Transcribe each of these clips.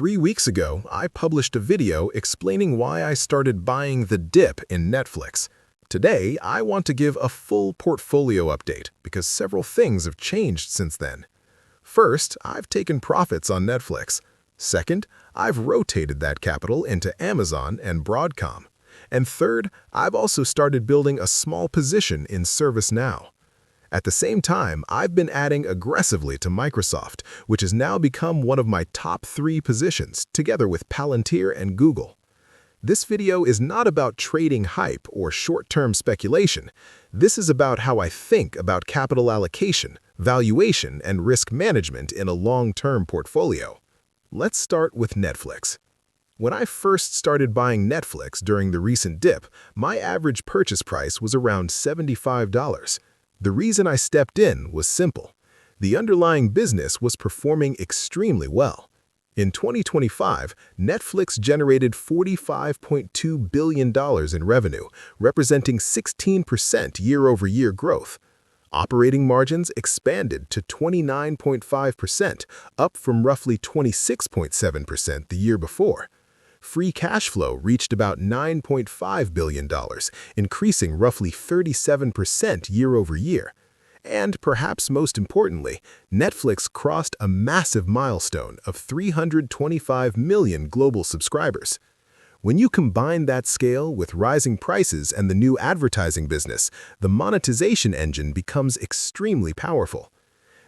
3 weeks ago, I published a video explaining why I started buying the dip in Netflix. Today, I want to give a full portfolio update because several things have changed since then. First, I've taken profits on Netflix. Second, I've rotated that capital into Amazon and Broadcom. And third, I've also started building a small position in ServiceNow. At the same time, I've been adding aggressively to Microsoft, which has now become one of my top 3 positions, together with Palantir and Google. This video is not about trading hype or short-term speculation. This is about how I think about capital allocation, valuation, and risk management in a long-term portfolio. Let's start with Netflix. When I first started buying Netflix during the recent dip, my average purchase price was around $75. The reason I stepped in was simple. The underlying business was performing extremely well. In 2025, Netflix generated $45.2 billion in revenue, representing 16% year-over-year growth. Operating margins expanded to 29.5%, up from roughly 26.7% the year before. Free cash flow reached about $9.5 billion, increasing roughly 37% year-over-year. And perhaps most importantly, Netflix crossed a massive milestone of 325 million global subscribers. When you combine that scale with rising prices and the new advertising business, the monetization engine becomes extremely powerful.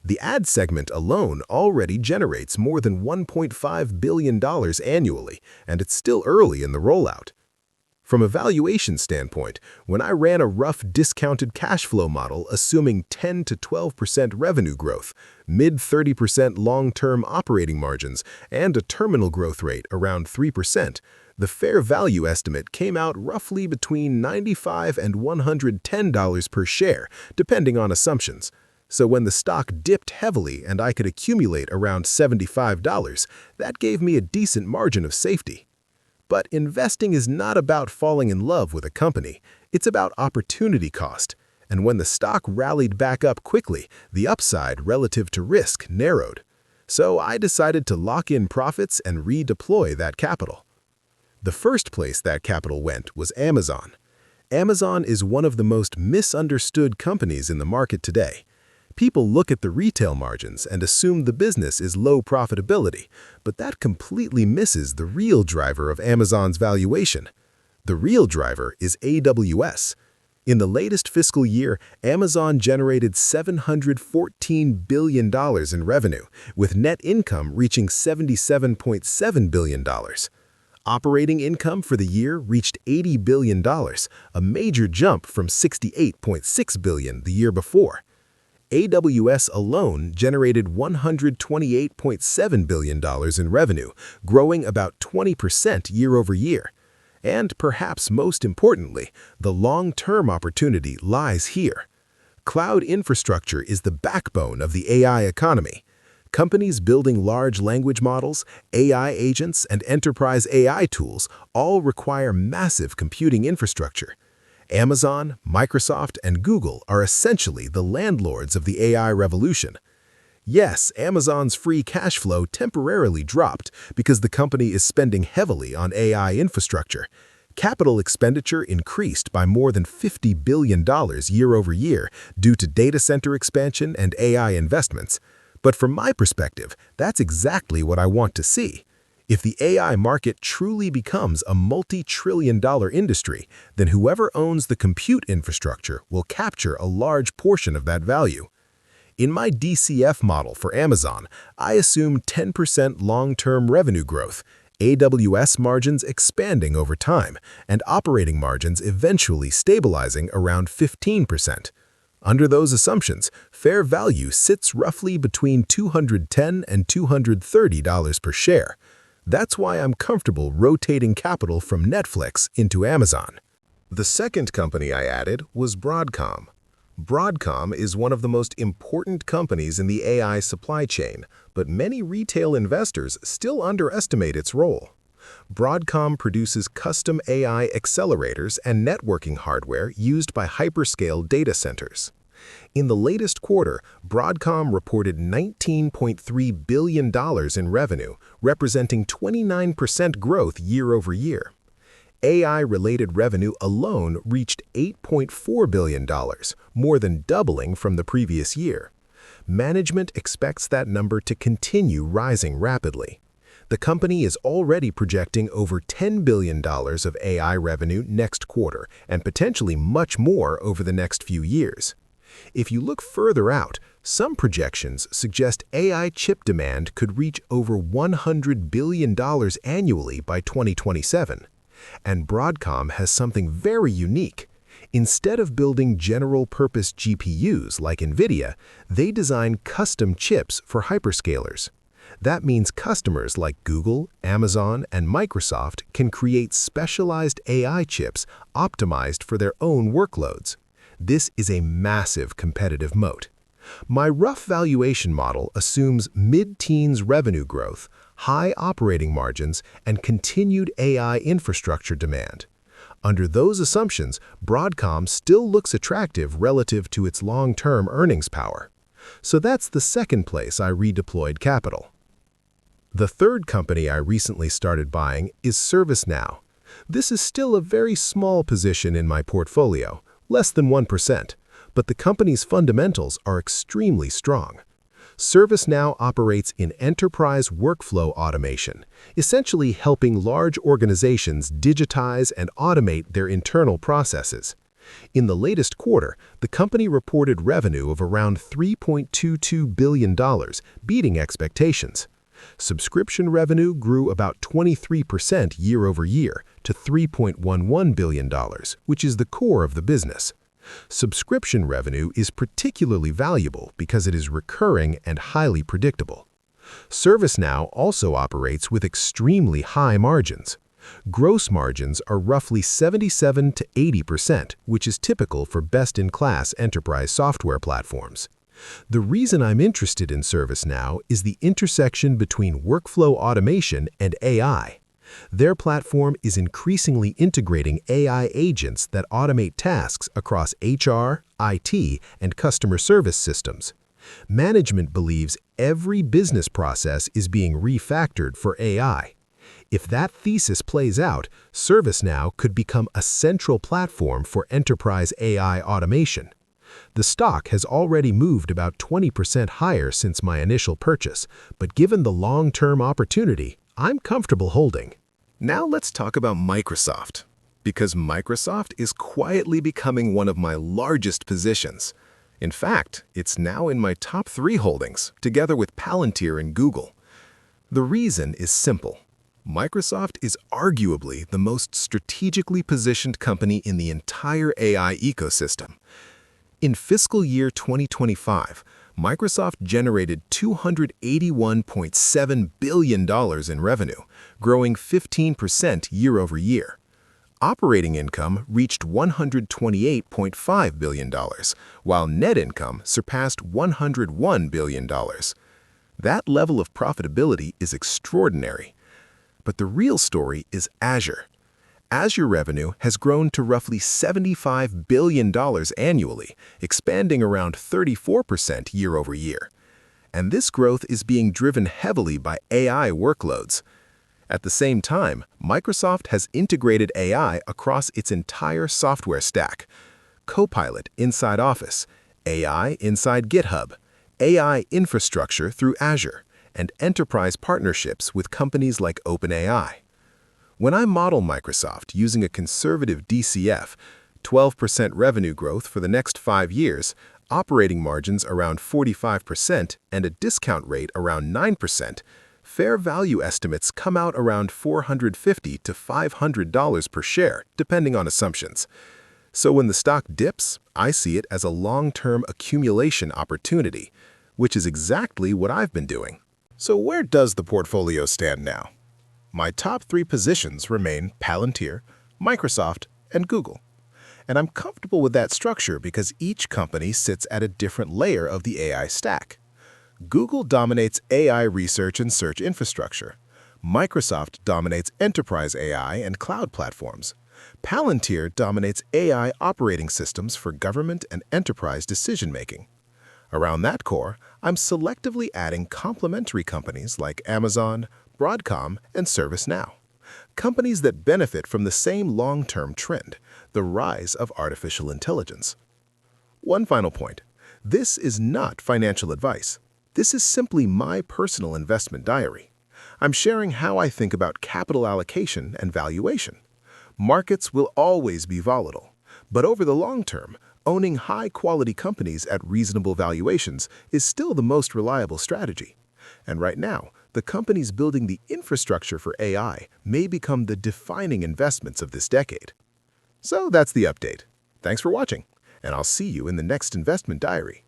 The ad segment alone already generates more than $1.5 billion annually, and it's still early in the rollout. From a valuation standpoint, when I ran a rough discounted cash flow model assuming 10 to 12% revenue growth, mid-30% long-term operating margins, and a terminal growth rate around 3%, the fair value estimate came out roughly between $95 and $110 per share, depending on assumptions. So when the stock dipped heavily and I could accumulate around $75, that gave me a decent margin of safety. But investing is not about falling in love with a company, it's about opportunity cost. And when the stock rallied back up quickly, the upside relative to risk narrowed. So I decided to lock in profits and redeploy that capital. The first place that capital went was Amazon. Amazon is one of the most misunderstood companies in the market today. People look at the retail margins and assume the business is low profitability, but that completely misses the real driver of Amazon's valuation. The real driver is AWS. In the latest fiscal year, Amazon generated $714 billion in revenue, with net income reaching $77.7 billion. Operating income for the year reached $80 billion, a major jump from $68.6 billion the year before. AWS alone generated $128.7 billion in revenue, growing about 20% year-over-year. And perhaps most importantly, the long-term opportunity lies here. Cloud infrastructure is the backbone of the AI economy. Companies building large language models, AI agents, and enterprise AI tools all require massive computing infrastructure. Amazon, Microsoft, and Google are essentially the landlords of the AI revolution. Yes, Amazon's free cash flow temporarily dropped because the company is spending heavily on AI infrastructure. Capital expenditure increased by more than $50 billion year-over-year due to data center expansion and AI investments. But from my perspective, that's exactly what I want to see. If the AI market truly becomes a multi-trillion-dollar industry, then whoever owns the compute infrastructure will capture a large portion of that value. In my DCF model for Amazon, I assume 10% long-term revenue growth, AWS margins expanding over time, and operating margins eventually stabilizing around 15%. Under those assumptions, fair value sits roughly between $210 and $230 per share. That's why I'm comfortable rotating capital from Netflix into Amazon. The second company I added was Broadcom. Broadcom is one of the most important companies in the AI supply chain, but many retail investors still underestimate its role. Broadcom produces custom AI accelerators and networking hardware used by hyperscale data centers. In the latest quarter, Broadcom reported $19.3 billion in revenue, representing 29% growth year over year. AI-related revenue alone reached $8.4 billion, more than doubling from the previous year. Management expects that number to continue rising rapidly. The company is already projecting over $10 billion of AI revenue next quarter and potentially much more over the next few years. If you look further out, some projections suggest AI chip demand could reach over $100 billion annually by 2027. And Broadcom has something very unique. Instead of building general-purpose GPUs like NVIDIA, they design custom chips for hyperscalers. That means customers like Google, Amazon, and Microsoft can create specialized AI chips optimized for their own workloads. This is a massive competitive moat. My rough valuation model assumes mid-teens revenue growth, high operating margins, and continued AI infrastructure demand. Under those assumptions, Broadcom still looks attractive relative to its long-term earnings power. So that's the second place I redeployed capital. The third company I recently started buying is ServiceNow. This is still a very small position in my portfolio, less than 1%, but the company's fundamentals are extremely strong. ServiceNow operates in enterprise workflow automation, essentially helping large organizations digitize and automate their internal processes. In the latest quarter, the company reported revenue of around $3.22 billion, beating expectations. Subscription revenue grew about 23% year over year to $3.11 billion, which is the core of the business. Subscription revenue is particularly valuable because it is recurring and highly predictable. ServiceNow also operates with extremely high margins. Gross margins are roughly 77 to 80%, which is typical for best-in-class enterprise software platforms. The reason I'm interested in ServiceNow is the intersection between workflow automation and AI. Their platform is increasingly integrating AI agents that automate tasks across HR, IT, and customer service systems. Management believes every business process is being refactored for AI. If that thesis plays out, ServiceNow could become a central platform for enterprise AI automation. The stock has already moved about 20% higher since my initial purchase, but given the long-term opportunity, I'm comfortable holding. Now let's talk about Microsoft, because Microsoft is quietly becoming one of my largest positions. In fact, it's now in my top 3 holdings, together with Palantir and Google. The reason is simple. Microsoft is arguably the most strategically positioned company in the entire AI ecosystem. In fiscal year 2025, Microsoft generated $281.7 billion in revenue, growing 15% year over year. Operating income reached $128.5 billion, while net income surpassed $101 billion. That level of profitability is extraordinary. But the real story is Azure. Azure revenue has grown to roughly $75 billion annually, expanding around 34% year over year. And this growth is being driven heavily by AI workloads. At the same time, Microsoft has integrated AI across its entire software stack: Copilot inside Office, AI inside GitHub, AI infrastructure through Azure, and enterprise partnerships with companies like OpenAI. When I model Microsoft using a conservative DCF, 12% revenue growth for the next 5 years, operating margins around 45%, and a discount rate around 9%, fair value estimates come out around $450 to $500 per share, depending on assumptions. So when the stock dips, I see it as a long-term accumulation opportunity, which is exactly what I've been doing. So where does the portfolio stand now? My top 3 positions remain Palantir, Microsoft, and Google. And I'm comfortable with that structure because each company sits at a different layer of the AI stack. Google dominates AI research and search infrastructure. Microsoft dominates enterprise AI and cloud platforms. Palantir dominates AI operating systems for government and enterprise decision-making. Around that core, I'm selectively adding complementary companies like Amazon, Broadcom, and ServiceNow. Companies that benefit from the same long-term trend, the rise of artificial intelligence. One final point. This is not financial advice. This is simply my personal investment diary. I'm sharing how I think about capital allocation and valuation. Markets will always be volatile, but over the long term, owning high-quality companies at reasonable valuations is still the most reliable strategy. And right now, the companies building the infrastructure for AI may become the defining investments of this decade. So that's the update. Thanks for watching, and I'll see you in the next investment diary.